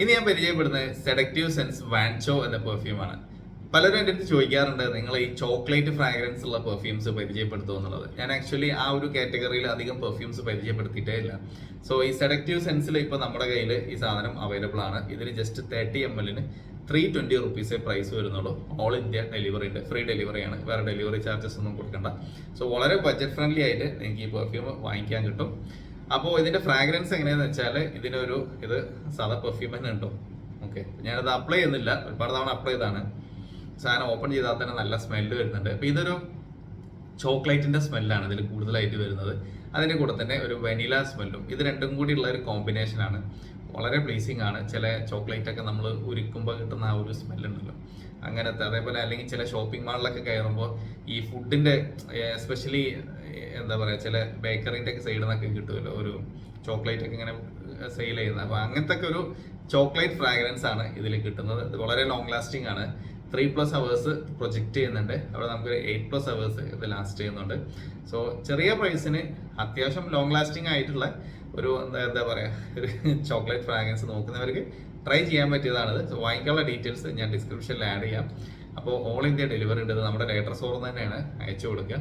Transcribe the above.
ഇനി ഞാൻ പരിചയപ്പെടുന്നത് സെഡക്റ്റീവ് സെൻസ് വാൻചോ എന്ന പെർഫ്യൂമാണ്. പലരും എൻ്റെ അടുത്ത് ചോദിക്കാറുണ്ട്, നിങ്ങൾ ഈ ചോക്ലേറ്റ് ഫ്രാഗ്രൻസ് ഉള്ള പെർഫ്യൂംസ് പരിചയപ്പെടുത്തുമോ എന്നുള്ളത്. ഞാൻ ആക്ച്വലി ആ ഒരു കാറ്റഗറിയിൽ അധികം പെർഫ്യൂംസ് പരിചയപ്പെടുത്തിയിട്ടേ ഇല്ല. സോ ഈ സെഡക്റ്റീവ് സെൻസിൽ ഇപ്പോൾ നമ്മുടെ കയ്യിൽ ഈ സാധനം അവൈലബിൾ ആണ്. ഇതിന് ജസ്റ്റ് 30 ml 320 റുപ്പീസേ പ്രൈസ് വരുന്നുള്ളൂ. ഓൾ ഇന്ത്യ ഡെലിവറി ഉണ്ട്, ഫ്രീ ഡെലിവറിയാണ്, വേറെ ഡെലിവറി ചാർജസ് ഒന്നും കൊടുക്കണ്ട. സോ വളരെ ബഡ്ജറ്റ് ഫ്രണ്ട്ലി ആയിട്ട് എനിക്ക് ഈ പെർഫ്യൂം വാങ്ങിക്കാൻ കിട്ടും. അപ്പോൾ ഇതിന്റെ ഫ്രാഗ്രൻസ് എങ്ങനെയാന്ന് വെച്ചാൽ ഇത് സാധാ പെർഫ്യൂം തന്നെ ഉണ്ടോ. ഓക്കെ, ഞാനത് അപ്ലൈ ചെയ്യുന്നില്ല, ഒരുപാട് തവണ അപ്ലൈ ചെയ്താണ്. സാധനം ഓപ്പൺ ചെയ്താൽ തന്നെ നല്ല സ്മെല്ല് വരുന്നുണ്ട്. അപ്പോൾ ഇതൊരു ചോക്ലേറ്റിന്റെ സ്മെല്ലാണ് ഇതിൽ കൂടുതലായിട്ട് വരുന്നത്. അതിന്റെ കൂടെ തന്നെ ഒരു വെനില സ്മെല്ലും, ഇത് രണ്ടും കൂടി ഉള്ള ഒരു കോമ്പിനേഷൻ ആണ്. വളരെ പ്ലീസിങ് ആണ്. ചില ചോക്ലേറ്റ് ഒക്കെ നമ്മൾ ഉരുക്കുമ്പോൾ കിട്ടുന്ന ആ ഒരു സ്മെല്ലുണ്ടല്ലോ, അങ്ങനത്തെ. അതേപോലെ അല്ലെങ്കിൽ ചില ഷോപ്പിംഗ് മാളിലൊക്കെ കയറുമ്പോൾ ഈ ഫുഡിന്റെ എസ്പെഷ്യലി എന്താ പറയുക, ചില ബേക്കറിന്റെ ഒക്കെ സൈഡിൽ നിന്നൊക്കെ കിട്ടുമല്ലോ ഒരു ചോക്ലേറ്റ് ഒക്കെ ഇങ്ങനെ സെയിൽ ചെയ്യുന്നത്. അപ്പോൾ അങ്ങനത്തെ ഒക്കെ ഒരു ചോക്ലേറ്റ് ഫ്രാഗ്രൻസ് ആണ് ഇതിൽ കിട്ടുന്നത്. ഇത് വളരെ ലോങ് ലാസ്റ്റിംഗ് ആണ്. 3+ hours പ്രൊജക്റ്റ് ചെയ്യുന്നുണ്ട്. അവിടെ നമുക്ക് 8+ hours ഇത് ലാസ്റ്റ് ചെയ്യുന്നുണ്ട്. സോ ചെറിയ പ്രൈസിന് അത്യാവശ്യം ലോങ് ലാസ്റ്റിംഗ് ആയിട്ടുള്ള ഒരു എന്താ പറയുക, ഒരു ചോക്ലേറ്റ് ഫ്രാഗ്രൻസ് നോക്കുന്നവർക്ക് ട്രൈ ചെയ്യാൻ പറ്റിയതാണിത്. സോ വാങ്ങിക്കാനുള്ള ഡീറ്റെയിൽസ് ഞാൻ ഡിസ്ക്രിപ്ഷനിൽ ആഡ് ചെയ്യാം. അപ്പോൾ ഓൾ ഇന്ത്യ ഡെലിവറി ഉണ്ട്. നമ്മുടെ ഡേറ്റർ സ്റ്റോറിൽ തന്നെയാണ് അയച്ചു കൊടുക്കുക.